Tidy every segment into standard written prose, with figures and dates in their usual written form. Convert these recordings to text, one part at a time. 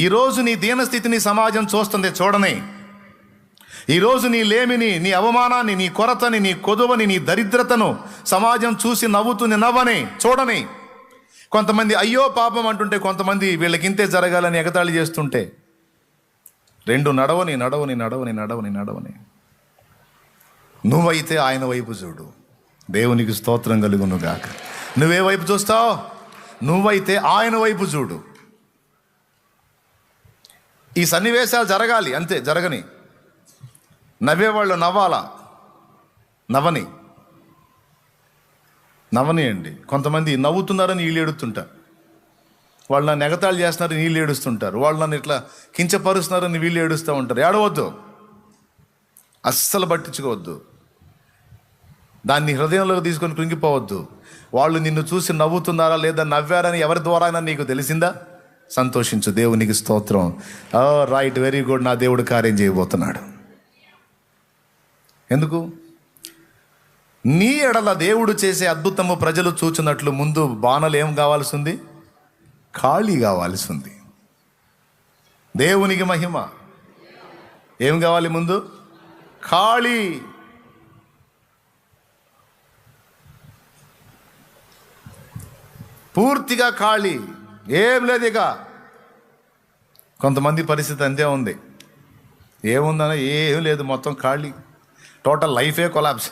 ఈరోజు నీ దీనస్థితిని సమాజం చూస్తుంది, చూడని. ఈరోజు నీ లేమిని, నీ అవమానాన్ని, నీ కొరతని, నీ కొదువని, నీ దరిద్రతను సమాజం చూసి నవ్వుతుంది, నవ్వని, చూడని. కొంతమంది అయ్యో పాపం అంటుంటే, కొంతమంది వీళ్ళకింతే జరగాలని ఎగతాళి చేస్తుంటే, రెండు నడవని నడవని నడవని నడవని నడవని. నువ్వైతే ఆయన వైపు చూడు. దేవునికి స్తోత్రం కలుగును గాక. నువ్వే వైపు చూస్తావు? నువ్వైతే ఆయన వైపు చూడు. ఈ సన్నివేశాలు జరగాలి, అంతే, జరగని. నవ్వేవాళ్ళు నవ్వాలా? నవ్వని అండి. కొంతమంది నవ్వుతున్నారని వీళ్ళు ఏడుస్తుంటారు, వాళ్ళు నన్ను ఎగతాళి చేస్తున్నారని వీళ్ళు ఏడుస్తుంటారు, వాళ్ళు నన్ను ఇట్లా కించపరుస్తున్నారని వీళ్ళు ఏడుస్తూ ఉంటారు. ఏడవద్దు, అస్సలు పట్టించుకోవద్దు, దాన్ని హృదయంలోకి తీసుకొని కృంగిపోవద్దు. వాళ్ళు నిన్ను చూసి నవ్వుతున్నారా లేదా, నవ్వారని ఎవరి ద్వారా అయినా నీకు తెలిసిందా? సంతోషించు. దేవునికి స్తోత్రం. రైట్, వెరీ గుడ్, నా దేవుడు కార్యం చేయబోతున్నాడు. ఎందుకు? నీ ఎడల దేవుడు చేసే అద్భుతము ప్రజలు చూచినట్లు ముందు బాణలు ఏం కావాల్సి ఉంది? ఖాళీ కావాల్సి ఉంది. దేవునికి మహిమ. ఏం కావాలి ముందు? ఖాళీ. పూర్తిగా ఖాళీ, ఏం లేదు ఇక. కొంతమంది పరిస్థితి అంతే ఉంది. ఏముందన్నా ఏం లేదు, మొత్తం ఖాళీ. టోటల్ లైఫే కొలాప్స్,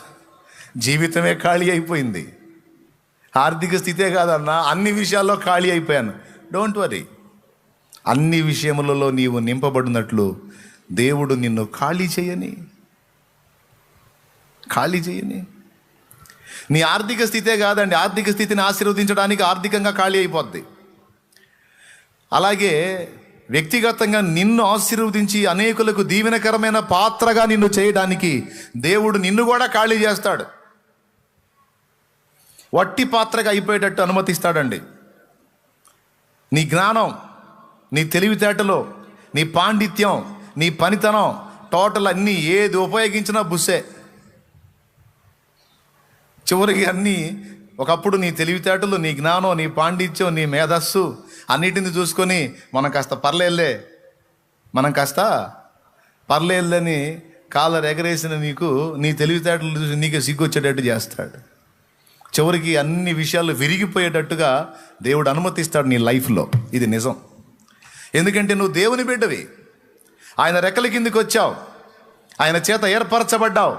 జీవితమే ఖాళీ అయిపోయింది. ఆర్థిక స్థితే కాదన్నా, అన్ని విషయాల్లో ఖాళీ అయిపోయాను. డోంట్ వరీ, అన్ని విషయములలో నీవు నింపబడినట్లు దేవుడు నిన్ను ఖాళీ చేయని. నీ ఆర్థిక స్థితే కాదండి, ఆర్థిక స్థితిని ఆశీర్వదించడానికి ఆర్థికంగా ఖాళీ అయిపోద్ది. అలాగే వ్యక్తిగతంగా నిన్ను ఆశీర్వదించి అనేకులకు దీవెనకరమైన పాత్రగా నిన్ను చేయడానికి దేవుడు నిన్ను కూడా ఖాళీ చేస్తాడు. వట్టి పాత్రగా అయిపోయేటట్టు అనుమతిస్తాడండి. నీ జ్ఞానం, నీ తెలివితేటలో, నీ పాండిత్యం, నీ పనితనం, టోటల్ అన్నీ ఏది ఉపయోగించినా బుస్సే. చివరికి అన్నీ, ఒకప్పుడు నీ తెలివితేటలు, నీ జ్ఞానం, నీ పాండిత్యం, నీ మేధస్సు అన్నిటిని చూసుకొని మనం కాస్త పర్లేదని కాలర్ ఎగరేసిన నీకు, నీ తెలివితేటలు చూసి నీకే సిగ్గొచ్చేటట్టు చేస్తాడు. చివరికి అన్ని విషయాలు విరిగిపోయేటట్టుగా దేవుడు అనుమతిస్తాడు నీ లైఫ్లో. ఇది నిజం. ఎందుకంటే నువ్వు దేవుని బిడ్డవి, ఆయన రెక్కల కిందికి వచ్చావు, ఆయన చేత ఏర్పరచబడ్డావు,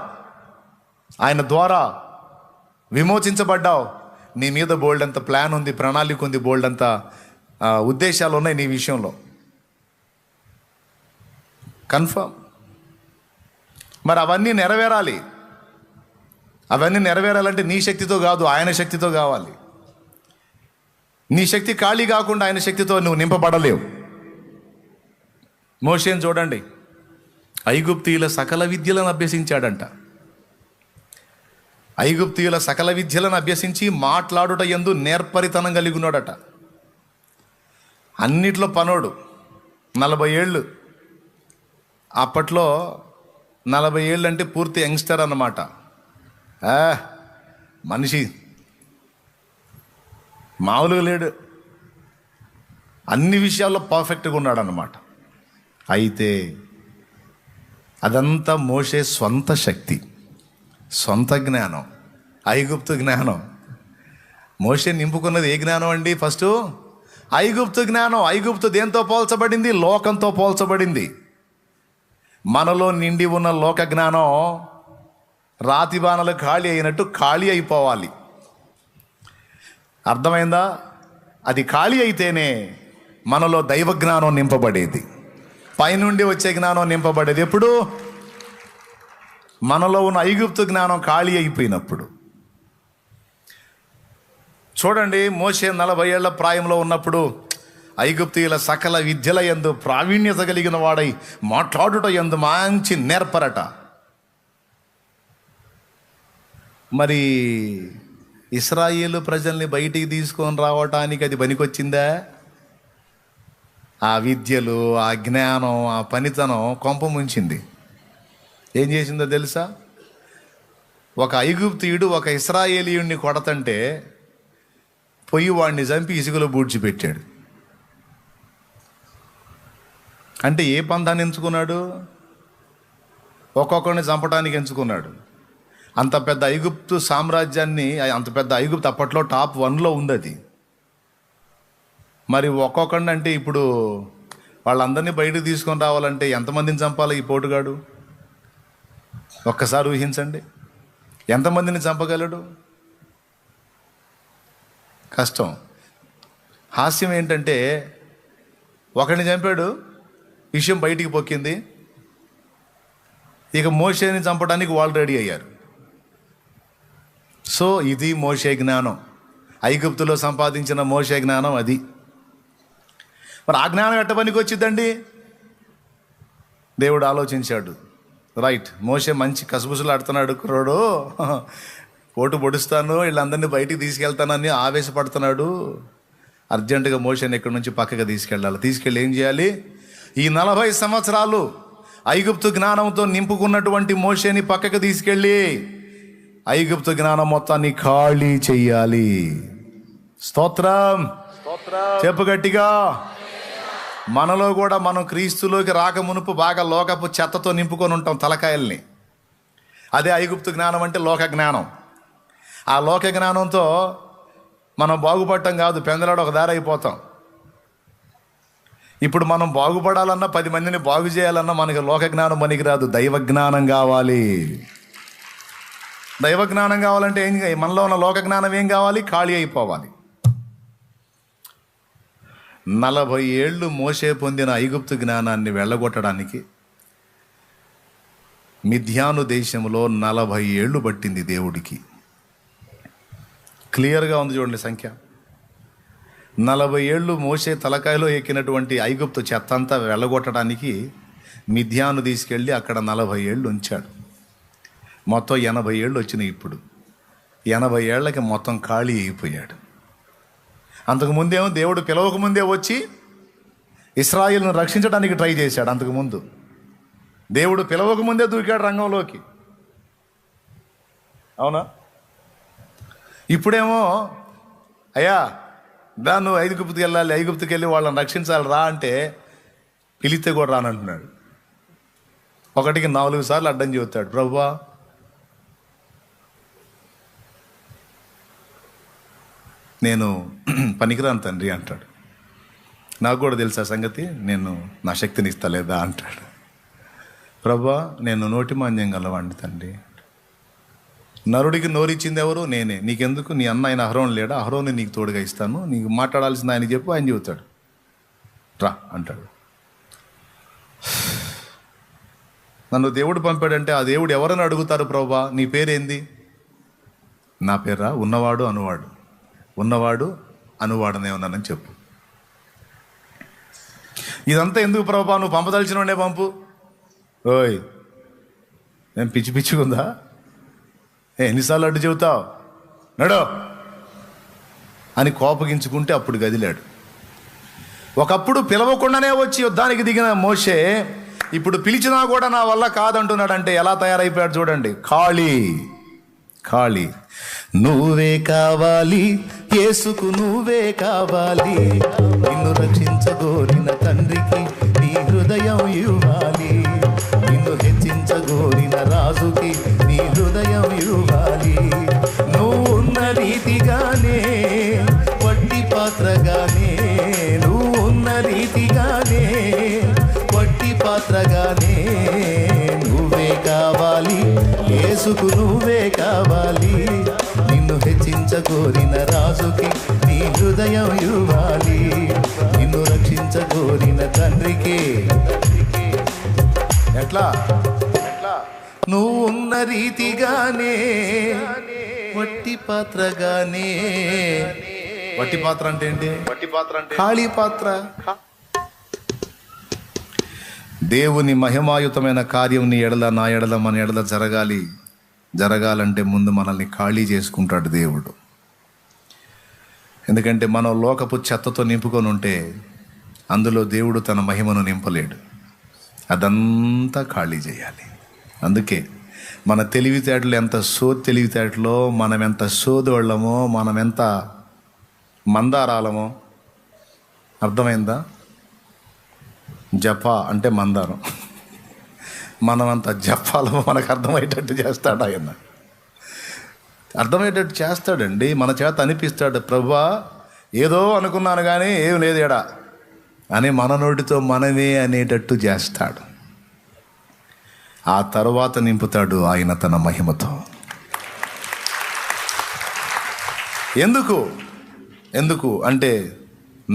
ఆయన ద్వారా విమోచించబడ్డావు. నీ మీద బోల్డ్ అంత ప్లాన్ ఉంది, ప్రణాళిక ఉంది, బోల్డ్ అంత ఉద్దేశాలు ఉన్నాయి నీ విషయంలో. కన్ఫర్మ్. మరి అవన్నీ నెరవేరాలంటే నీ శక్తితో కాదు, ఆయన శక్తితో కావాలి. నీ శక్తి ఖాళీ కాకుండా ఆయన శక్తితో నువ్వు నింపబడలేవు. మోషేని చూడండి, ఐగుప్తీయుల సకల విద్యలను అభ్యసించాడంట. ఐగుప్తీయుల సకల విద్యలను అభ్యసించి మాట్లాడుట యందు నేర్పరితనం కలిగి ఉన్నాడట. అన్నిట్లో పనోడు. 40 ఏళ్ళు. అప్పట్లో 40 ఏళ్ళు అంటే పూర్తి యంగ్స్టర్ అన్నమాట. మనిషి మామూలుగా లేడు, అన్ని విషయాల్లో పర్ఫెక్ట్గా ఉన్నాడు అన్నమాట. అయితే అదంతా మోషే స్వంత శక్తి, సొంత జ్ఞానం, ఐగుప్తు జ్ఞానం. మోషే నింపుకున్నది ఏ జ్ఞానం అండి? ఫస్ట్ ఐగుప్తు జ్ఞానం. ఐగుప్తు దేంతో పోల్చబడింది? లోకంతో పోల్చబడింది. మనలో నిండి ఉన్న లోక జ్ఞానం రాతి బాణలు ఖాళీ అయినట్టు ఖాళీ అయిపోవాలి. అర్థమైందా? అది ఖాళీ అయితేనే మనలో దైవ జ్ఞానం నింపబడేది, పైనుండి వచ్చే జ్ఞానం నింపబడేది. ఎప్పుడు? మనలో ఉన్న ఐగుప్తు జ్ఞానం ఖాళీ అయిపోయినప్పుడు. చూడండి, మోషే 40 ఏళ్ల ప్రాయంలో ఉన్నప్పుడు ఐగుప్తీయుల సకల విద్యల యందు ప్రావీణ్యత కలిగిన వాడై మాట్లాడుట యందు మంచి నేర్పరట. మరి ఇశ్రాయేలు ప్రజల్ని బయటికి తీసుకొని రావటానికి అది పనికొచ్చిందా? ఆ విద్యలు, ఆ జ్ఞానం, ఆ పనితనం కొంప ముంచింది. ఏం చేసిందో తెలుసా? ఒక ఐగుప్తీయుడు ఒక ఇశ్రాయేలీయుడిని కొడతంటే పొయ్యి వాడిని చంపి ఇసుకలో బూడ్చిపెట్టాడు. అంటే ఏ పంథాన్ని ఎంచుకున్నాడు? ఒక్కొక్కరిని చంపడానికి ఎంచుకున్నాడు. అంత పెద్ద ఐగుప్తు సామ్రాజ్యాన్ని, అంత పెద్ద ఐగుప్తు అప్పట్లో టాప్ 1లో ఉంది అది. మరి ఒక్కొక్కడిని అంటే ఇప్పుడు వాళ్ళందరినీ బయటకు తీసుకొని రావాలంటే ఎంతమందిని చంపాలి ఈ పోటుగాడు? ఒక్కసారి ఊహించండి, ఎంతమందిని చంపగలడు? కష్టం. హాస్యం ఏంటంటే ఒకరిని చంపాడు, విషయం బయటికి పొక్కింది, ఇక మోషేని చంపడానికి వాళ్ళు రెడీ అయ్యారు. సో ఇది మోషే జ్ఞానం, ఐగుప్తులో సంపాదించిన మోషే జ్ఞానం అది. మరి ఆ జ్ఞానం ఎట్ట పనికి వచ్చిందండి? దేవుడు ఆలోచించాడు, రైట్, మోషే మంచి కసుబుసులు ఆడుతున్నాడు కుర్రోడు, కోటు పొడుస్తాను, వీళ్ళందరినీ బయటికి తీసుకెళ్తానని ఆవేశపడుతున్నాడు. అర్జెంటుగా మోషేని ఇక్కడి నుంచి పక్కకి తీసుకెళ్ళాలి. తీసుకెళ్ళి ఏం చేయాలి? ఈ 40 సంవత్సరాలు ఐగుప్తు జ్ఞానంతో నింపుకున్నటువంటి మోషేని పక్కకి తీసుకెళ్ళి ఐగుప్తు జ్ఞానం మొత్తాన్ని ఖాళీ చెయ్యాలి. స్తోత్రం, చెప్పు గట్టిగా. మనలో కూడా మనం క్రీస్తులోకి రాక మునుపు బాగా లోకపు చెత్తతో నింపుకొని ఉంటాం తలకాయల్ని. అదే ఐగుప్తు జ్ఞానం అంటే లోక జ్ఞానం. ఆ లోక జ్ఞానంతో మనం బాగుపడటం కాదు, పెందలాడు ఒక దారి అయిపోతాం. ఇప్పుడు మనం బాగుపడాలన్నా, 10 మందిని బాగు చేయాలన్నా మనకి లోక జ్ఞానం పనికిరాదు, దైవ జ్ఞానం కావాలి. దైవ జ్ఞానం కావాలంటే ఏం, మనలో ఉన్న లోక జ్ఞానం ఏం కావాలి? ఖాళీ అయిపోవాలి. 40 ఏళ్ళు మోషే పొందిన ఐగుప్తు జ్ఞానాన్ని వెళ్ళగొట్టడానికి మిద్యాను దేశంలో 40 ఏళ్ళు పట్టింది దేవుడికి. క్లియర్గా ఉంది చూడండి సంఖ్య. 40 ఏళ్ళు మోషే తలకాయలో ఎక్కినటువంటి ఐగుప్తు చెత్త అంతా వెళ్ళగొట్టడానికి మిద్యాను తీసుకెళ్ళి అక్కడ 40 ఏళ్ళు ఉంచాడు. మొత్తం 80 ఏళ్ళు వచ్చినాయి. ఇప్పుడు 80 ఏళ్ళకి మొత్తం ఖాళీ అయిపోయాడు. అంతకుముందేమో దేవుడు పిలవకముందే వచ్చి ఇశ్రాయేలును రక్షించడానికి ట్రై చేశాడు. అంతకుముందు దేవుడు పిలవకముందే దూకాడు రంగంలోకి, అవునా? ఇప్పుడేమో అయ్యా నువ్వు ఐగుప్తుకి వెళ్ళాలి, ఐగుప్తుకి వెళ్ళి వాళ్ళని రక్షించాలి రా అంటే పిలిస్తే కూడా రానంటున్నాడు. ఒకటికి 4 సార్లు అడ్డం చెబుతాడు, ప్రభువా నేను పనికిరాను తండ్రి అంటాడు. నాకు కూడా తెలుసా సంగతి, నేను నా శక్తిని ఇస్తా లేదా అంటాడు. ప్రభువా నేను నోటి మాంద్యం గలవాడిని తండ్రి. నరుడికి నోరిచ్చింది ఎవరు? నేనే. నీకెందుకు? నీ అన్న ఆయన అహరోను లేడా? అహరోని నీకు తోడుగా ఇస్తాను, నీకు మాట్లాడాల్సింది ఆయన చెప్పు. ఆయన చెబుతాడు, రా అంటాడు. నన్ను దేవుడు పంపాడంటే ఆ దేవుడు ఎవరని అడుగుతారు, ప్రభువా నీ పేరేంది? నా పేరా? ఉన్నవాడు అనువాడు. ఉన్నవాడు అనువాడనే ఉన్నానని చెప్పు. ఇదంతా ఎందుకు ప్రభువా? నువ్వు పంపదలిచిన వాడే పంపు. ఓయ్ నేను పిచ్చి పిచ్చిగుందా? ఎన్నిసార్లు అడ్డు చెబుతావు, నడో అని కోపగించుకుంటే అప్పుడు గదిలాడు. ఒకప్పుడు పిలవకుండానే వచ్చి యుద్ధానికి దిగిన మోషే ఇప్పుడు పిలిచినా కూడా నా వల్ల కాదంటున్నాడంటే ఎలా తయారైపోయాడు చూడండి. ఖాళీ ఖాళీ. నువ్వే కావాలి యేసుకు, నువ్వే కావాలి. నిన్ను రక్షించగోరిన తండ్రికి నీ హృదయం ఇవ్వాలి. నిన్ను హెచ్చించగోరిన రాజుకి నీ హృదయం ఇవ్వాలి. నువ్వు ఉన్న రీతిగానే వట్టి పాత్రగానే, నువ్వు ఉన్న రీతిగానే వట్టి పాత్రగానే నువ్వే కావాలి యేసుకు, నువ్వే కావాలి. నిన్ను హెచ్చించగోరిన రాజుకి నీ హృదయం ఇవ్వాలి. నిన్ను రక్షించగోరిన తండ్రికి. ఎట్లా? నువ్వు ఉన్న రీతిగానే వట్టి పాత్రగానే. వట్టి పాత్ర అంటే ఏంటి? వట్టి పాత్ర అంటే ఖాళీ పాత్ర. దేవుని మహిమాయుతమైన కార్యం నీ ఎడల, నా ఎడల, మన ఎడల జరగాలంటే ముందు మనల్ని ఖాళీ చేసుకుంటాడు దేవుడు. ఎందుకంటే మనం లోకపు చెత్తతో నింపుకొని ఉంటే అందులో దేవుడు తన మహిమను నింపలేడు. అదంతా ఖాళీ చేయాలి. అందుకే మన తెలివితేటలు ఎంత తెలివితేటలో, మనం ఎంత సోదోళ్ళమో, మనం ఎంత మందారాలమో. అర్థమైందా? జప అంటే మందారం. మనమంతా జపాలో మనకు అర్థమయ్యేటట్టు చేస్తాడు ఆయన. అర్థమయ్యేటట్టు చేస్తాడండి, మన చేత అనిపిస్తాడు. ప్రభువా ఏదో అనుకున్నాను కానీ ఏం లేదు ఎడా అని మన నోటితో మనమే అనేటట్టు చేస్తాడు. ఆ తర్వాత నింపుతాడు ఆయన తన మహిమతో. ఎందుకు అంటే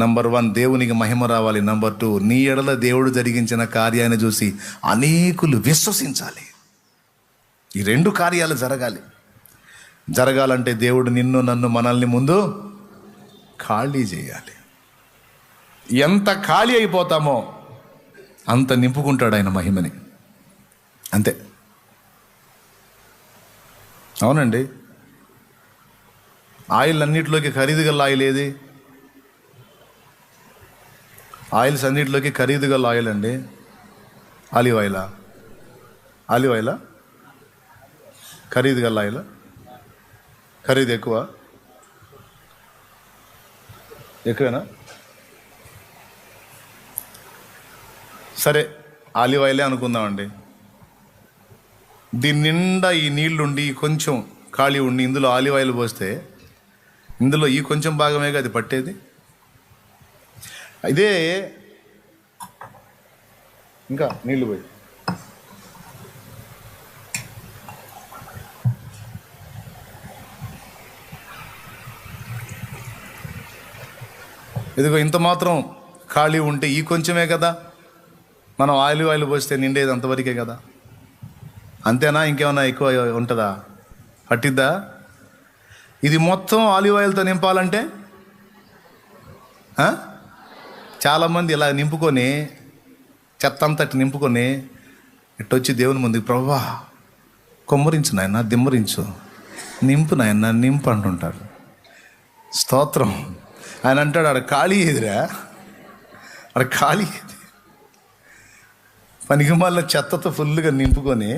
నంబర్ 1 దేవునికి మహిమ రావాలి. నంబర్ 2 నీ ఎడల దేవుడు జరిగించిన కార్యాన్ని చూసి అనేకులు విశ్వసించాలి. ఈ 2 కార్యాలు జరగాలంటే దేవుడు నిన్ను నన్ను మనల్ని ముందు ఖాళీ చేయాలి. ఎంత ఖాళీ అయిపోతామో అంత నింపుకుంటాడు ఆయన మహిమని. అంతే. అవునండి. ఆయిల్ అన్నిటిలోకి ఖరీదు గల ఆయిల్ ఏది? ఆయిల్స్ అన్నిటిలోకి ఖరీదు గల ఆయిల్ అండి ఆలివ్ ఆయిలా? ఖరీదు గల ఆయిల్. ఖరీదు ఎక్కువేనా? సరే ఆలివ్ ఆయిలే అనుకుందామండి. దీని నిండా ఈ నీళ్లుండి కొంచెం ఖాళీ ఉండి ఇందులో ఆలివ్ ఆయిల్ పోస్తే ఇందులో ఈ కొంచెం భాగమే అది పట్టేది. ఇదే ఇంకా నీళ్లు పోయి ఇదిగో ఇంత మాత్రం ఖాళీ ఉంటే ఈ కొంచెమే కదా మనం ఆయిల్ పోస్తే నిండేది అంతవరకే కదా. అంతేనా? ఇంకేమన్నా ఎక్కువ ఉంటుందా? పట్టిద్దా? ఇది మొత్తం ఆలివ్ ఆయిల్తో నింపాలంటే చాలామంది ఇలా నింపుకొని చెత్త అంతటి నింపుకొని ఇట్టొచ్చి దేవుని ముందుకు, ప్రభువా కొమ్మరించు నాయన, దిమ్మరించు, నింపు నాయన, నింపు అంటుంటారు. స్తోత్రం. ఆయన అంటాడు ఆడ ఖాళీ ఏదిరా, ఆడ ఖాళీ ఏది? పనికి మళ్ళీ చెత్తతో ఫుల్గా నింపుకొని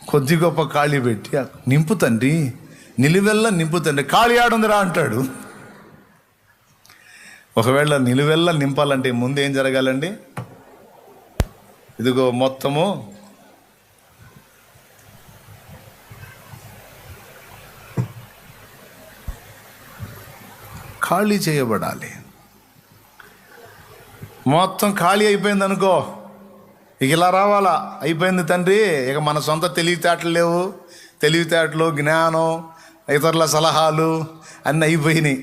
కొద్ది గొప్ప ఖాళీ పెట్టి నింపు తండ్రి, నిలువెల్లా నింపు తండ్రి, ఖాళీ ఆడుందిరా అంటాడు. ఒకవేళ నిలువెల్లా నింపాలంటే ముందు ఏం జరగాలండి? ఇదిగో మొత్తము ఖాళీ చేయబడాలి. మొత్తం ఖాళీ అయిపోయింది అనుకో, ఇక ఇలా రావాలా, అయిపోయింది తండ్రి, ఇక మన సొంత తెలివితేటలు లేవు, తెలివితేటలు, జ్ఞానం, ఇతరుల సలహాలు అన్నీ అయిపోయినాయి.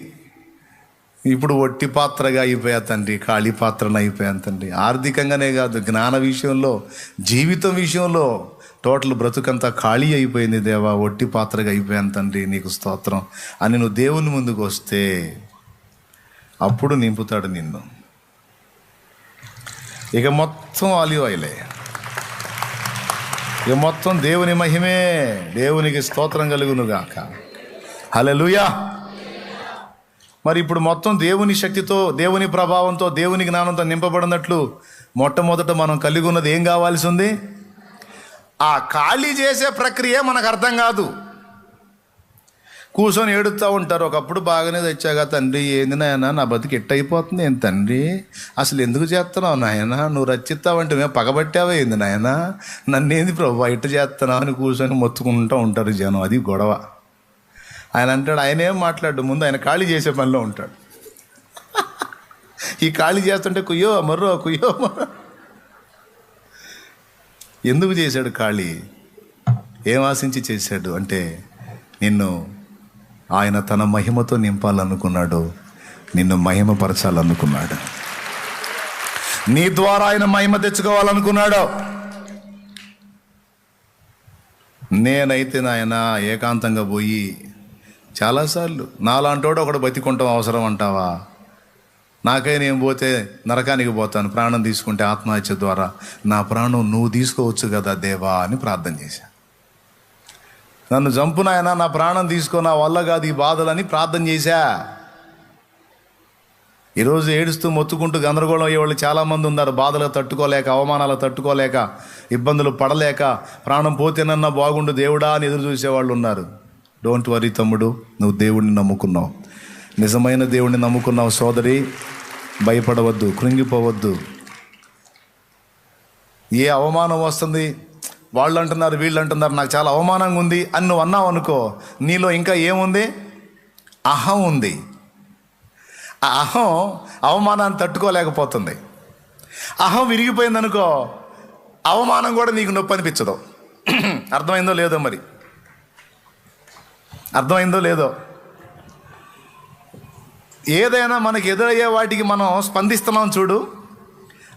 ఇప్పుడు ఒట్టి పాత్రగా అయిపోయా తండ్రి, ఖాళీ పాత్రను అయిపోయాను తండ్రి. ఆర్థికంగానే కాదు, జ్ఞాన విషయంలో, జీవితం విషయంలో టోటల్ బ్రతుకంతా ఖాళీ అయిపోయింది దేవా, ఒట్టి పాత్రగా అయిపోయాను తండ్రి, నీకు స్తోత్రం అని నువ్వు దేవుని ముందుకు వస్తే అప్పుడు నింపుతాడు నిన్ను. ఇక మొత్తం ఆలివ్ ఆయిలే, ఇక మొత్తం దేవుని మహిమే, దేవునికి స్తోత్రం కలుగునుగాక. హల్లెలూయా. మరి ఇప్పుడు మొత్తం దేవుని శక్తితో, దేవుని ప్రభావంతో, దేవుని జ్ఞానంతో నింపబడినట్లు మొట్టమొదట మనం కలిగి ఉన్నది ఏం కావాల్సి ఉంది? ఆ ఖాళీ చేసే ప్రక్రియ మనకు అర్థం కాదు. కూర్చొని ఏడుస్తూ ఉంటారు. ఒకప్పుడు బాగానే తెచ్చాగా తండ్రి, ఏంది నాయన నా బతికి ఎట్టయిపోతుంది, ఏం తండ్రి అసలు ఎందుకు చేస్తున్నావు నాయన, నువ్వు రచ్చిస్తావంటే మేము పగబట్టావా ఏంది నాయన, నన్నేంది ప్రభు ఇట్ట చేస్తున్నావు అని కూర్చొని మొత్తుకుంటూ ఉంటారు జనం. అది గొడవ. ఆయన అంటాడు, ఆయన ఏం మాట్లాడు, ముందు ఆయన ఖాళీ చేసే పనిలో ఉంటాడు. ఈ ఖాళీ చేస్తుంటే కుయ్యో మర్రో. ఎందుకు చేశాడు ఖాళీ? ఏం ఆశించి చేశాడు అంటే నిన్ను ఆయన తన మహిమతో నింపాలనుకున్నాడు, నిన్ను మహిమపరచాలనుకున్నాడు, నీ ద్వారా ఆయన మహిమ తెచ్చుకోవాలనుకున్నాడు. నేనైతే నాయన ఏకాంతంగా పోయి చాలాసార్లు నాలాంటోడు ఒకడు బతికుంటాం అవసరం అంటావా? నాకై నేను పోతే నరకానికి పోతాను, ప్రాణం తీసుకుంటే ఆత్మహత్య ద్వారా నా ప్రాణం నువ్వు తీసుకోవచ్చు కదా దేవా అని ప్రార్థన చేశా. నన్ను చంపునాయనా, నా ప్రాణం తీసుకో, నా వల్ల కాదు ఈ బాధలని ప్రార్థన చేశా. ఈరోజు ఏడుస్తూ మొత్తుకుంటూ గందరగోళం అయ్యేవాళ్ళు చాలామంది ఉన్నారు. బాధలు తట్టుకోలేక, అవమానాలు తట్టుకోలేక, ఇబ్బందులు పడలేక, ప్రాణం పోతేనన్నా బాగుండు దేవుడా అని ఎదురు చూసేవాళ్ళు ఉన్నారు. డోంట్ వరీ తమ్ముడు, నువ్వు దేవుడిని నమ్ముకున్నావు, నిజమైన దేవుడిని నమ్ముకున్నావు సోదరి, భయపడవద్దు, కృంగిపోవద్దు. ఏ అవమానం వస్తుంది, వాళ్ళు అంటున్నారు వీళ్ళు అంటున్నారు నాకు చాలా అవమానంగా ఉంది అని నువ్వు అన్నావు అనుకో, నీలో ఇంకా ఏముంది? అహం ఉంది. ఆ అహం అవమానాన్ని తట్టుకోలేకపోతుంది. అహం విరిగిపోయిందనుకో, అవమానం కూడా నీకు నొప్పి అనిపించదు. అర్థమైందో లేదో, మరి అర్థమైందో లేదో. ఏదైనా మనకి ఎదురయ్యే వాటికి మనం స్పందిస్తున్నాం చూడు,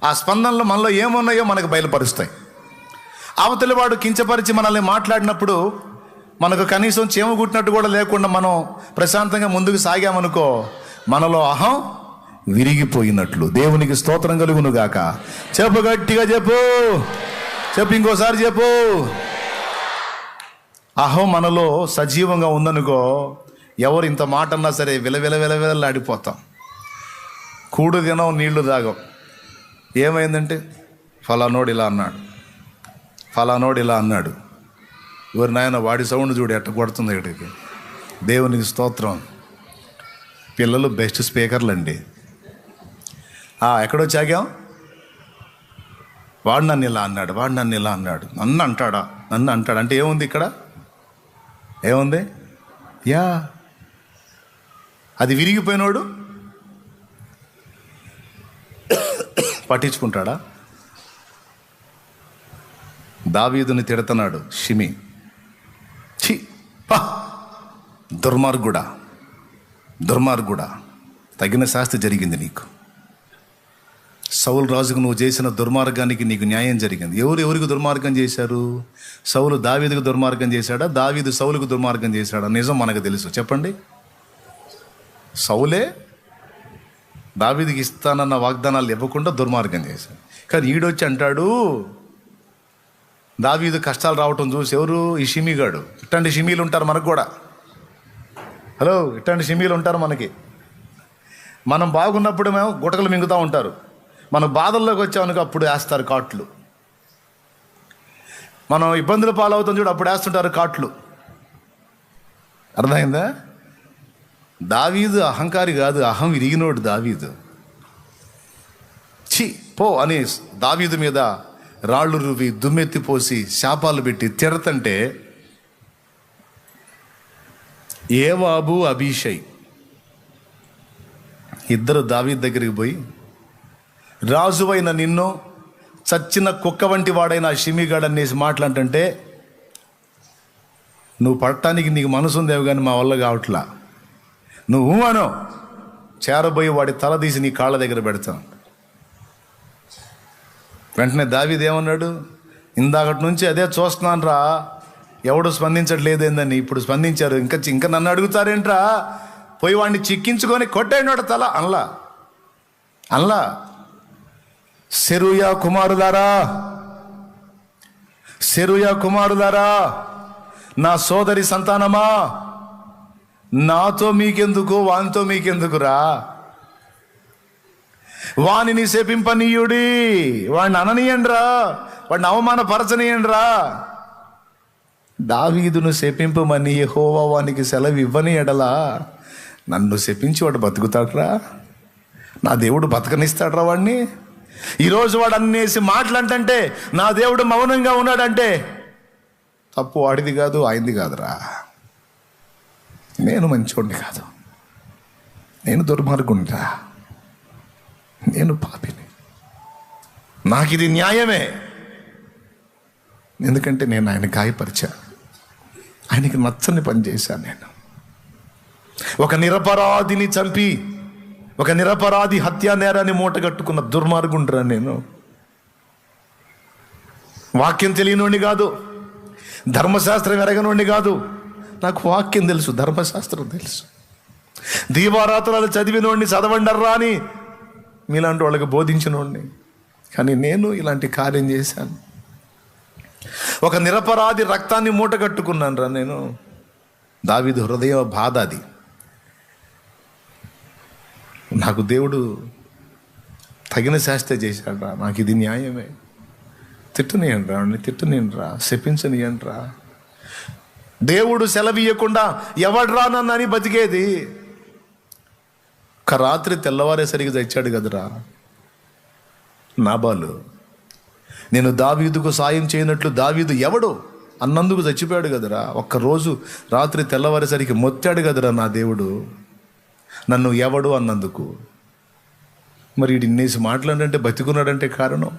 ఆ స్పందనలు మనలో ఏమున్నాయో మనకు బయలుపరుస్తాయి. అవతలి వాడు కించపరిచి మనల్ని మాట్లాడినప్పుడు మనకు కనీసం చీమ కుట్టినట్టు కూడా లేకుండా మనం ప్రశాంతంగా ముందుకు సాగామనుకో, మనలో అహం విరిగిపోయినట్లు. దేవునికి స్తోత్రం కలుగును గాక. చెప్పు, గట్టిగా చెప్పు, చెప్పు, ఇంకోసారి చెప్పు. అహం మనలో సజీవంగా ఉందనుకో, ఎవరు ఇంత మాట అన్నా సరే విలవిలవిలవిలాడిపోతాం. కూడు తినం, నీళ్లు తాగం. ఏమైందంటే ఫలానోడు ఇలా అన్నాడు, ఫలానోడు ఇలా అన్నాడు. ఎవరి నాయన వాడి సౌండ్ చూడు ఎట్ట కొడుతుంది ఇక్కడికి. దేవునికి స్తోత్రం. పిల్లలు బెస్ట్ స్పీకర్లు అండి. ఎక్కడొచ్చాగాం, వాడు నన్ను ఇలా అన్నాడు, వాడు నన్ను ఇలా అన్నాడు, నన్ను అంటాడా, నన్ను అంటాడు అంటే ఏముంది ఇక్కడ? ఏముంది? యా, అది విరిగిపోయినోడు పట్టించుకుంటాడా? దావీదుని తిడుతున్నాడు షిమి. ఛీ, దుర్మార్గుడా, దుర్మార్గుడా, తగిన శాస్తి జరిగింది నీకు. సౌలు రాజుకు నువ్వు చేసిన దుర్మార్గానికి నీకు న్యాయం జరిగింది. ఎవరికి దుర్మార్గం చేశారు? సౌలు దావీదుకు దుర్మార్గం చేశాడా, దావీదు సౌలుకు దుర్మార్గం చేశాడా? నిజం మనకు తెలుసు, చెప్పండి. సౌలే దావీదుకి ఇస్తానన్న వాగ్దానాలు ఇవ్వకుండా దుర్మార్గం చేశాడు. కానీ ఈడొచ్చి అంటాడు, దావీదు కష్టాలు రావటం చూసి ఎవరు? ఈ షిమీగాడు. ఇట్లాంటి షిమీలు ఉంటారు మనకు కూడా. హలో, ఇట్లాంటి షిమీలు ఉంటారు మనకి. మనం బాగున్నప్పుడు మేము గుటకలు మింగుతూ ఉంటారు. మనం బాధల్లోకి వచ్చామనుకో అప్పుడు వేస్తారు కాట్లు. మనం ఇబ్బందులు పాలవుతాం చూడు, అప్పుడు వేస్తుంటారు కాట్లు. అర్థమైందా? దావీదు అహంకారి కాదు, అహం విరిగినోడు దావీదు. ఛీ పో అని దావీదు మీద రాళ్ళు రువి దుమ్మెత్తిపోసి శాపాలు పెట్టి తిడతంటే యోవాబు, అబీషై ఇద్దరు దావీదు దగ్గరికి పోయి, రాజువైన నిన్ను చచ్చిన కుక్క వంటి వాడైన షిమిగాడు అనేసి మాట్లాడంటే, నువ్వు పడటానికి నీకు మనసు ఉందేవి కానీ మా వల్ల కావట్లా, నువ్వు అనో చేరబోయి వాడి తల తీసి నీ కాళ్ళ దగ్గర పెడతాను. వెంటనే దావీదు ఏమన్నాడు? ఇందాకటి నుంచి అదే చూస్తున్నాను రా, ఎవడు స్పందించట్లేదేందని. ఇప్పుడు స్పందించారు, ఇంకా నన్ను అడుగుతారేంట్రా? పోయి వాడిని చిక్కించుకొని కొట్టేనాడు తల అనలా. సెరూయా కుమారులారా, నా సోదరి సంతానమా, నాతో మీకెందుకు, వానితో మీకెందుకురా? వానిని శపింపనీయుడి, వాడిని అననీయండ్రా, వాడిని అవమానపరచనీయండ్రా. దావీదును శపింపమని యెహోవా వానికి సెలవు ఇవ్వని ఎడలా నన్ను శపించి వాడు బతుకుతాడ్రా? నా దేవుడు బతకనిస్తాడ్రా వాడిని? ఈరోజు వాడు అన్నేసి మాటలంటే నా దేవుడు మౌనంగా ఉన్నాడంటే తప్పు వాడిది కాదు, ఆయనది కాదురా. నేను మంచోడిని కాదు, నేను దుర్మార్గునిరా, నేను పాపిని. నాకు ఇది న్యాయమే, ఎందుకంటే నేను ఆయన గాయపరిచా, ఆయనకి నచ్చని పని చేశాను. నేను ఒక నిరపరాధిని చంపి, ఒక నిరపరాధి హత్యా నేరాన్ని మూటగట్టుకున్న దుర్మార్గుండ్రా నేను. వాక్యం తెలియనోడిని కాదు, ధర్మశాస్త్రం ఎరగనోడిని కాదు. నాకు వాక్యం తెలుసు, ధర్మశాస్త్రం తెలుసు. దీవారాత్రాలు చదివినోడిని చదవండర్రా అని మీలాంటి వాళ్ళకి బోధించినోడిని. కానీ నేను ఇలాంటి కార్యం చేశాను. ఒక నిరపరాధి రక్తాన్ని మూటగట్టుకున్నాను రా నేను. దావీదు హృదయ బాధ అది. నాకు దేవుడు తగిన శాస్త్ర చేశాడు రా, నాకు ఇది న్యాయమే. తిట్టనియండి రా, తిట్టనియండిరా, శపించనియండి రా. దేవుడు సెలవియ్యకుండా ఎవడ్రా నన్నని బతికేది? ఒక రాత్రి తెల్లవారేసరికి తెచ్చాడు కదరా నాబాలు. నేను దావీదుకు సాయం చేయనట్లు దావీదు ఎవడు అన్నందుకు చచ్చిపోయాడు కదరా. ఒక్కరోజు రాత్రి తెల్లవారేసరికి మొత్తాడు కదరా నా దేవుడు నన్ను ఎవడు అన్నందుకు. మరి వీడు ఇన్నేసి మాట్లాడంటే బతికున్నాడంటే కారణం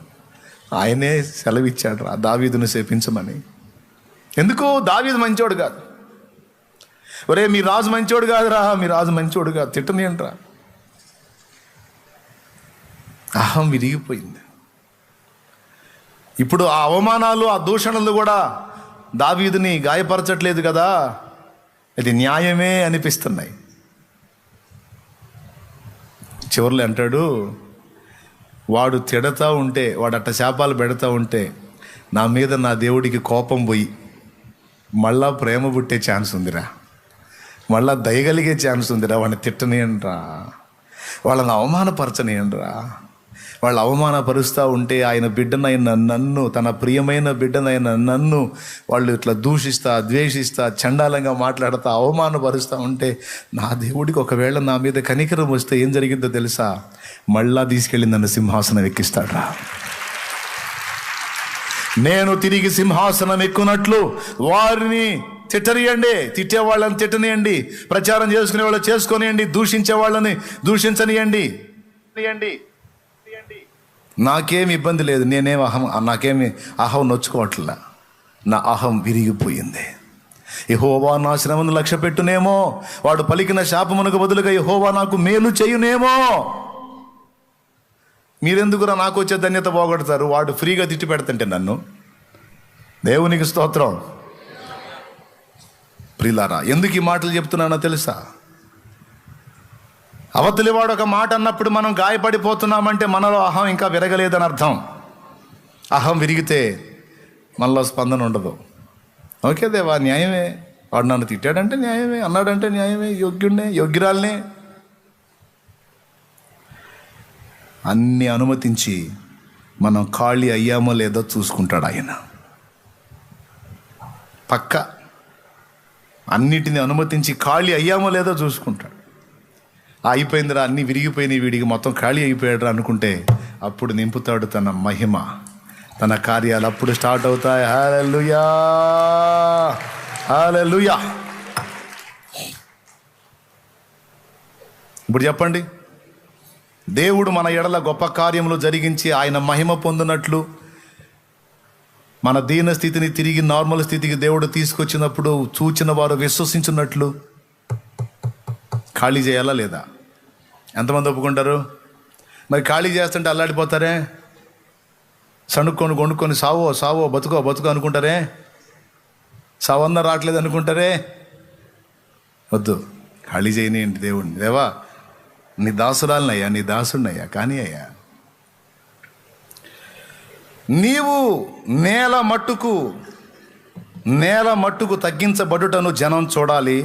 ఆయనే సెలవిచ్చాడు రా దావీదును శపించమని. ఎందుకు? దావీదు మంచోడు కాదు. ఒరే మీ రాజు మంచోడు కాదురా, మీ రాజు మంచోడు కాదు, తిట్టని అంటరా. అహం విరిగిపోయింది. ఇప్పుడు ఆ అవమానాలు ఆ దూషణలు కూడా దావీదుని గాయపరచట్లేదు కదా, ఇది న్యాయమే అనిపిస్తున్నాయి. చివర్లో అంటాడు, వాడు తిడతా ఉంటే, వాడు అట్ట శాపాలు పెడతా ఉంటే నా మీద నా దేవుడికి కోపం పోయి మళ్ళా ప్రేమ పుట్టే ఛాన్స్ ఉందిరా, మళ్ళా దయగలిగే ఛాన్స్ ఉందిరా. వాడిని తిట్టనియండ్రా, వాళ్ళని అవమానపరచనియండ్రా. వాళ్ళు అవమానపరుస్తూ ఉంటే ఆయన బిడ్డనైన నన్ను, తన ప్రియమైన బిడ్డనైన నన్ను వాళ్ళు ఇట్లా దూషిస్తా, ద్వేషిస్తా, చండాలంగా మాట్లాడుతూ అవమానపరుస్తూ ఉంటే నా దేవుడికి ఒకవేళ నా మీద కనికరం వస్తే ఏం జరిగిందో తెలుసా? మళ్ళా తీసుకెళ్ళి నన్ను సింహాసనం ఎక్కిస్తాడ్రా. నేను తిరిగి సింహాసనం ఎక్కునట్లు వారిని తిట్టనియండి, తిట్టే వాళ్ళని తిట్టనియండి, ప్రచారం చేసుకునే వాళ్ళని చేసుకొనియండి, దూషించే వాళ్ళని దూషించనియండి. నాకేమి ఇబ్బంది లేదు, నాకేమి అహం నొచ్చుకోవట్లా. నా అహం విరిగిపోయింది. యెహోవా నా శ్రమను లక్ష్య పెట్టునేమో, వాడు పలికిన శాపమునకు బదులుగా యెహోవా నాకు మేలు చేయునేమో. మీరెందుకురా నాకు వచ్చే ధన్యత పోగొడతారు? వాడు ఫ్రీగా తిట్టి పెడుతుంటే నన్ను. దేవునికి స్తోత్రం. ప్రియులారా, ఎందుకు ఈ మాటలు చెప్తున్నానో తెలుసా? అవతలి వాడు ఒక మాట అన్నప్పుడు మనం గాయపడిపోతున్నామంటే మనలో అహం ఇంకా విరగలేదని అర్థం. అహం విరిగితే మనలో స్పందన ఉండదు. ఓకే దేవా, న్యాయమే, వాడు నన్ను తిట్టాడంటే న్యాయమే, అన్నాడంటే న్యాయమే, యోగ్యురాలనే అన్ని అనుమతించి మనం ఖాళీ అయ్యామో లేదో చూసుకుంటాడు ఆయన. పక్క అన్నిటిని అనుమతించి ఖాళీ అయ్యామో లేదో చూసుకుంటాడు. అయిపోయిందిరా, అన్నీ విరిగిపోయినాయి, వీడికి మొత్తం ఖాళీ అయిపోయాడు అనుకుంటే అప్పుడు నింపుతాడు తన మహిమ, తన కార్యాలు అప్పుడు స్టార్ట్ అవుతాయి. హల్లెలూయా, హల్లెలూయా. ఇప్పుడు చెప్పండి, దేవుడు మన ఎడల గొప్ప కార్యములు జరిగించి ఆయన మహిమ పొందినట్లు, మన దీన స్థితిని తిరిగి నార్మల్ స్థితికి దేవుడు తీసుకొచ్చినప్పుడు చూచిన వారు విశ్వసించినట్లు ఖాళీ చేయాలా లేదా? ఎంతమంది ఒప్పుకుంటారు? మరి ఖాళీ చేస్తుంటే అల్లాడిపోతారే, సణుక్కొని కొనుక్కొని సావో బతుకో అనుకుంటారే, సావన్న రావట్లేదు అనుకుంటారే. వద్దు, ఖాళీ చేయనియండి దేవుడిని. దేవా నీ దాసురాలనయ్యా, నీ దాసుడినయ్యా, కానీ అయ్యా నీవు నేల మట్టుకు తగ్గించబడుటను జనం చూడాలి.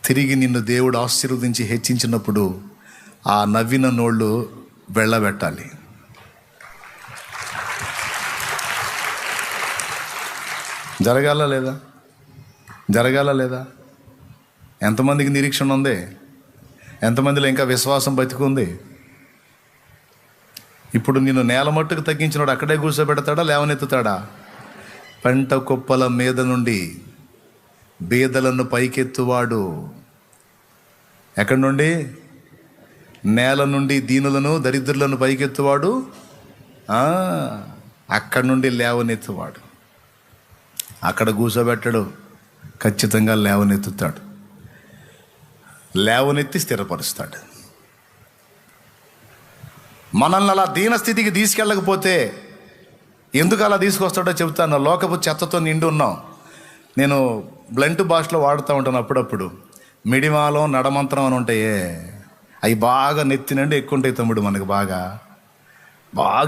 తిరిగి నిన్ను దేవుడు ఆశీర్వదించి హెచ్చించినప్పుడు ఆ నవ్విన నోళ్ళు వెళ్ళబెట్టాలి. జరగాల లేదా? ఎంతమందికి నిరీక్షణ ఉంది? ఎంతమందిలో ఇంకా విశ్వాసం బతికుంది? ఇప్పుడు నిన్ను నేల మట్టుకు తగ్గించినాడు అక్కడే కూర్చోబెడతాడా, లేవనెత్తుతాడా? పెంట కుప్పల మీద నుండి బీదలను పైకెత్తువాడు. ఎక్కడి నుండి? నేల నుండి దీనులను దరిద్రులను పైకెత్తువాడు, అక్కడి నుండి లేవనెత్తువాడు. అక్కడ కూర్చోబెట్టడు, ఖచ్చితంగా లేవనెత్తుతాడు, లేవనెత్తి స్థిరపరుస్తాడు. మనల్ని అలా దీనస్థితికి తీసుకెళ్ళకపోతే ఎందుకు అలా తీసుకొస్తాడో చెబుతాను. లోకపు చెత్తతో నిండి ఉన్నాం. నేను బ్లంట్ భాషలో వాడుతూ ఉంటాను అప్పుడప్పుడు. మిడిమాలం, నడమంత్రం అని ఉంటాయే, అవి బాగా నెత్తినండి ఎక్కువ ఉంటాయి తమ్ముడు, మనకు బాగా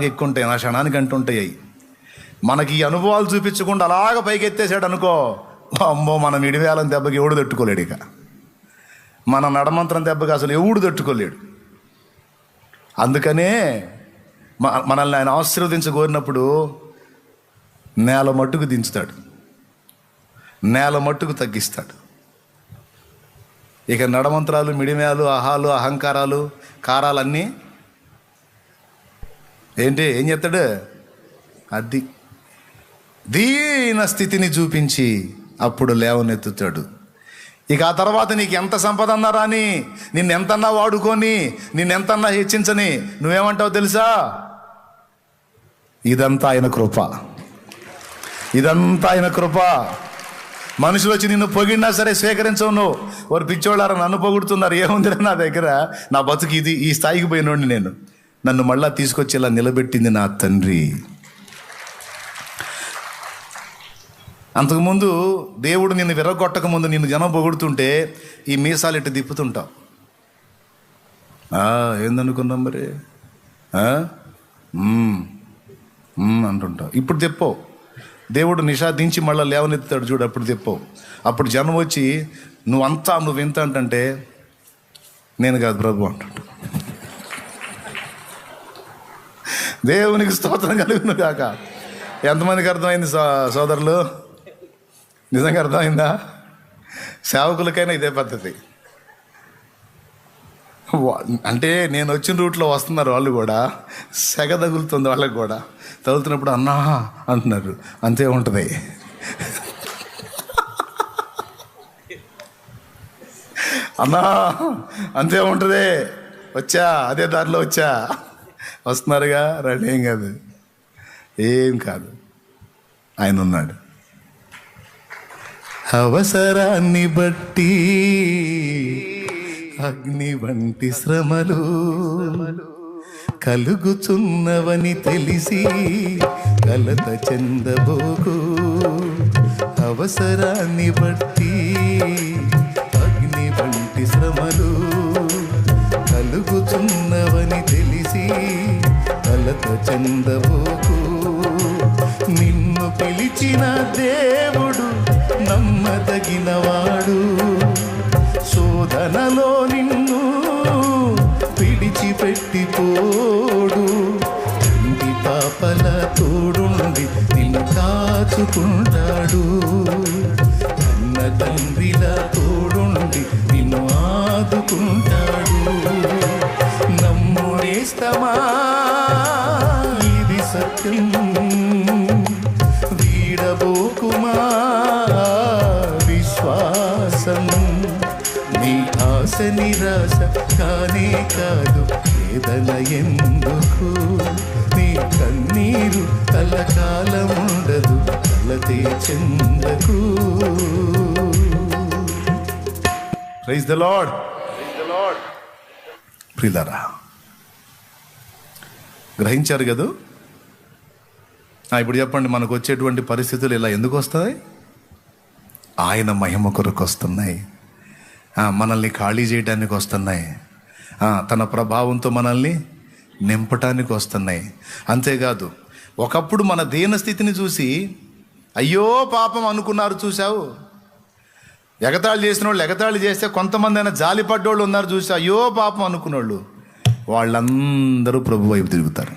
ఎక్కువ ఉంటాయి, నా క్షణానికి అంటుంటాయి. అవి మనకి ఈ అనుభవాలు చూపించకుండా అలాగ పైకి ఎత్తేసాడు అనుకో, అమ్మో మన మిడివేలం దెబ్బకి ఎవడు తట్టుకోలేడు. ఇక మన నడమంత్రం దెబ్బకి అసలు ఎవడు తట్టుకోలేడు. అందుకనే మనల్ని ఆయన ఆశీర్వదించగోరినప్పుడు నేల మట్టుకు దించుతాడు, నేల మట్టుకు తగ్గిస్తాడు. ఇక నడమంత్రాలు, మిడిమేలు, అహాలు, అహంకారాలు, కారాలన్నీ ఏంటి ఏం చేస్తాడు? అది దీన స్థితిని చూపించి అప్పుడు లేవనెత్తుతాడు. ఇక ఆ తర్వాత నీకు ఎంత సంపద అన్నా రాని, నిన్నెంతన్నా వాడుకొని, నిన్నెంతన్నా హెచ్చించని, నువ్వేమంటావు తెలుసా? ఇదంతా ఆయన కృప, ఇదంతా ఆయన కృప. మనుషులు వచ్చి నిన్ను పొగిడినా సరే స్వీకరించవు. నువ్వు వారు పిచ్చోళ్ళారా నన్ను పొగుడుతున్నారు, ఏముందిరా నా దగ్గర, నా బతుకు ఇది, ఈ స్థాయికి పోయినోడిని నేను, నన్ను మళ్ళా తీసుకొచ్చి ఇలా నిలబెట్టింది నా తండ్రి. అంతకుముందు దేవుడు నిన్ను విరగొట్టక ముందు నిన్ను జనం పొగుడుతుంటే ఈ మీసాలు ఇట్టు తిప్పుతుంటావు. ఏందనుకున్నాం మరి అంటుంటావు. ఇప్పుడు తెప్పవు. దేవుడు నిషాదించి మళ్ళీ లేవనెత్తాడు చూడు, అప్పుడు తెప్పవు. అప్పుడు జనం వచ్చి నువ్వు ఎంత అంటే నేను కాదు ప్రభు అంటుంటా. దేవునికి స్తోత్రం కలుగును కాక. ఎంతమందికి అర్థమైంది సోదరులు? నిజంగా అర్థమైందా? సేవకులకైనా ఇదే పద్ధతి. అంటే నేను వచ్చిన రూట్లో వస్తున్నారు వాళ్ళు కూడా, సెగ తగులుతుంది వాళ్ళకి కూడా. తగులుతున్నప్పుడు అన్నా అంటున్నారు, అంతే ఉంటుంది. అన్నా అంతే ఉంటుంది. వచ్చా అదే దారిలో వచ్చా, వస్తున్నారుగా రండి, ఏం కాదు, ఏం కాదు, ఆయన ఉన్నాడు. అవసరాన్ని బట్టి అగ్ని వంటి శ్రమలు కలుగుచున్నవని తెలిసి కలత చెందబోకు. అవసరాన్ని బట్టి అగ్ని వంటి శ్రమలు కలుగుచున్నవని తెలిసి కలత చెందబోకు. నిన్ను పిలిచిన దేవుడు నమ్మదగినవాడు, శోధనలో నిన్ను విడిచిపెట్టిపోడు. ఇంటి పాపల తోడుండి నిన్ను కాచుకుంటాడు, అన్న తండ్రిలా తోడుండి నిన్ను ఆదుకుంటాడు. నమ్మునేస్తమా ఇది సత్యం, వీడబోకుమా విశ్వాసం. నీ ఆశ నిరాశ కానే కాదు, వేదన ఎందుకు, నీ కన్నీరు కలకాలం ఉండదు, కలతే చెందకు. Praise the lord. ప్రియులారా, గ్రహించారు కదా? ఇప్పుడు చెప్పండి, మనకు వచ్చేటువంటి పరిస్థితులు ఇలా ఎందుకు వస్తాయి? ఆయన మహిమ కొరకు వస్తున్నాయి, మనల్ని ఖాళీ చేయడానికి వస్తున్నాయి, తన ప్రభావంతో మనల్ని నింపటానికి వస్తున్నాయి. అంతేకాదు, ఒకప్పుడు మన దీన స్థితిని చూసి అయ్యో పాపం అనుకున్నారు. చూసావు, ఎగతాళి చేసిన వాళ్ళు ఎగతాళి చేస్తే కొంతమంది అయినా జాలిపడ్డోళ్ళు ఉన్నారు. చూసి అయ్యో పాపం అనుకున్నోళ్ళు, వాళ్ళందరూ ప్రభు వైపు తిరుగుతారు.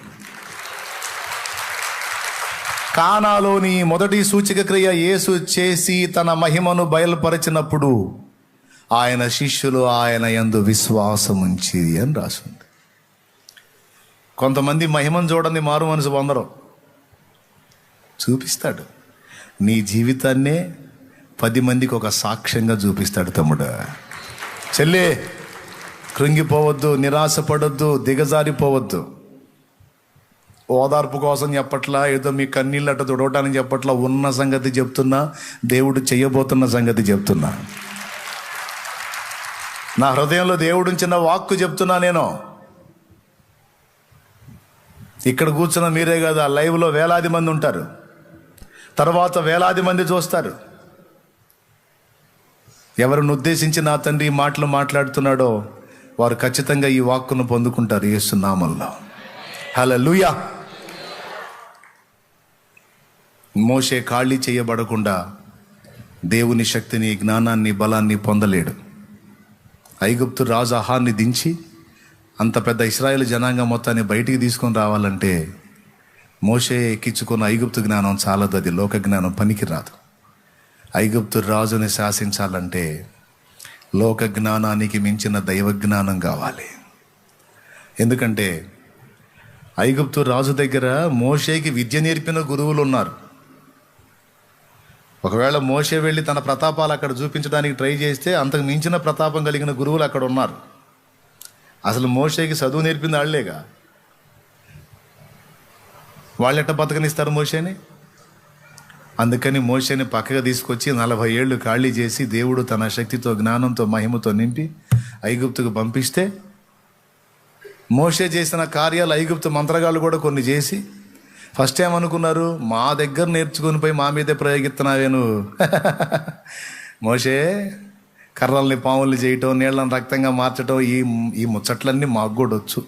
కానాలోని మొదటి సూచక క్రియ యేసు చేసి తన మహిమను బయలుపరిచినప్పుడు ఆయన శిష్యులు ఆయన యందు విశ్వాసం ఉంచి అని రాసింది. కొంతమంది మహిమను చూడండి మారు మనసు పొందరు. చూపిస్తాడు, నీ జీవితాన్నే 10 మందికి ఒక సాక్ష్యంగా చూపిస్తాడు. తమ్ముడు, చెల్లి, కృంగిపోవద్దు, నిరాశపడొద్దు, దిగజారిపోవద్దు. ఓదార్పు కోసం చెప్పట్లా, ఏదో మీ కన్నీళ్ళట తుడవటానికి చెప్పట్లా, ఉన్న సంగతి చెప్తున్నా, దేవుడు చెయ్యబోతున్న సంగతి చెప్తున్నా. నా హృదయంలో దేవుడు చిన్న వాక్కు చెప్తున్నా. నేను ఇక్కడ కూర్చున్న మీరే కదా, లైవ్లో వేలాది మంది ఉంటారు, తర్వాత వేలాది మంది చూస్తారు. ఎవరిని ఉద్దేశించి నా తండ్రి ఈ మాటలు మాట్లాడుతున్నాడో వారు ఖచ్చితంగా ఈ వాక్కును పొందుకుంటారు యేసు నామములో. హల్లెలూయా. మోషే ఖాళీ చేయబడకుండా దేవుని శక్తిని, జ్ఞానాన్ని, బలాన్ని పొందలేడు. ఐగుప్తు రాజు ఆహాన్ని దించి అంత పెద్ద ఇశ్రాయేలు జనాంగం మొత్తాన్ని బయటికి తీసుకొని రావాలంటే మోషే ఎక్కించుకున్న ఐగుప్తు జ్ఞానం చాలదు, అది లోక జ్ఞానం పనికి రాదు. ఐగుప్తు రాజుని శాసించాలంటే లోక జ్ఞానానికి మించిన దైవ జ్ఞానం కావాలి. ఎందుకంటే ఐగుప్తు రాజు దగ్గర మోషేకి విద్య నేర్పిన గురువులు ఉన్నారు. ఒకవేళ మోషే వెళ్ళి తన ప్రతాపాలు అక్కడ చూపించడానికి ట్రై చేస్తే అంతకు మించిన ప్రతాపం కలిగిన గురువులు అక్కడ ఉన్నారు. అసలు మోషేకి చదువు నేర్పింది వాళ్ళేగా. వాళ్ళెట్ట బతకనిస్తారు మోషేని? అందుకని మోషేని పక్కగా తీసుకొచ్చి 40 ఏళ్ళు ఖాళీ చేసి దేవుడు తన శక్తితో, జ్ఞానంతో, మహిమతో నింపి ఐగుప్తుకు పంపిస్తే మోషే చేసిన కార్యాలు ఐగుప్తు మంత్రగాళ్ళు కూడా కొన్ని చేసి ఫస్ట్ టైం అనుకున్నారు, మా దగ్గర నేర్చుకుని పోయి మా మీదే ప్రయోగిస్తున్నావే నువ్వు. మోషే కర్రల్ని పాముల్ని చేయటం, నీళ్ళని రక్తంగా మార్చటం, ఈ ముచ్చట్లన్నీ మాకు కూడా వచ్చు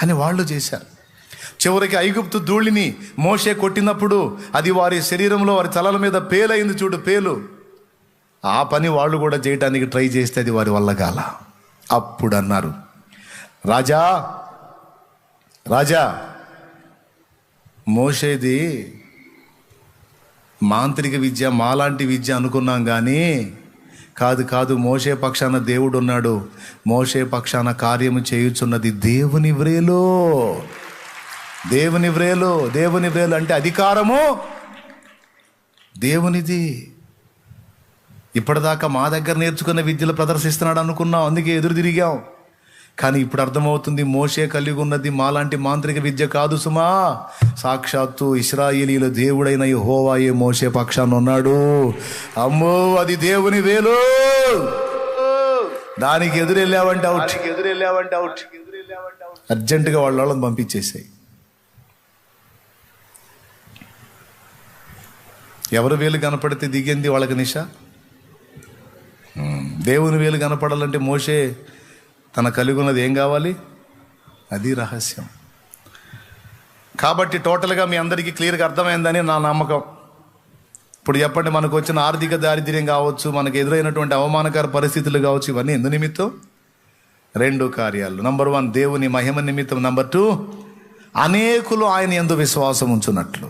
అని వాళ్ళు చేశారు. చివరికి ఐగుప్తు ధూళిని మోషే కొట్టినప్పుడు అది వారి శరీరంలో, వారి తలల మీద పేలైంది చూడు, పేలు. ఆ పని వాళ్ళు కూడా చేయడానికి ట్రై చేస్తే అది వారి వల్ల కాల. అప్పుడు అన్నారు, రాజా రాజా మోషేది మాంత్రిక విద్య, మాలాంటి విద్య అనుకున్నాం కానీ కాదు, మోషే పక్షాన దేవుడు ఉన్నాడు, మోషే పక్షాన కార్యము చేయుచున్నది దేవుని వ్రేలు. దేవుని వ్రేలు అంటే అధికారము దేవునిది. ఇప్పటిదాకా మా దగ్గర నేర్చుకున్న విద్యలు ప్రదర్శిస్తున్నాడు అనుకున్నాం, అందుకే ఎదురు తిరిగాం. కానీ ఇప్పుడు అర్థమవుతుంది, మోషే కలిగి ఉన్నది మాలాంటి మాంత్రిక విద్య కాదు సుమా, సాక్షాత్తు ఇశ్రాయేలీల దేవుడైన యెహోవాయే మోషే పక్షాన ఉన్నాడు. అమ్మో, అది దేవుని వేలు. దానికి ఎదురెళ్ళావంటే అవుట్. అర్జెంటుగా వాళ్ళని పంపించేసాయి. ఎవరి వేలు కనపడితే దిగింది వాళ్ళకి నిష. దేవుని వేలు కనపడాలంటే మోషే తన కలిగి ఉన్నది ఏం కావాలి? అది రహస్యం. కాబట్టి టోటల్గా మీ అందరికీ క్లియర్గా అర్థమైందని నా నమ్మకం. ఇప్పుడు చెప్పండి, మనకు వచ్చిన ఆర్థిక దారిద్ర్యం కావచ్చు, మనకు ఎదురైనటువంటి అవమానకర పరిస్థితులు కావచ్చు, ఇవన్నీ ఎందు నిమిత్తం? 2 కార్యాలు. నంబర్ 1 దేవుని మహిమ నిమిత్తం. నంబర్ 2 అనేకులు ఆయన యందు విశ్వాసం ఉంచున్నట్లు.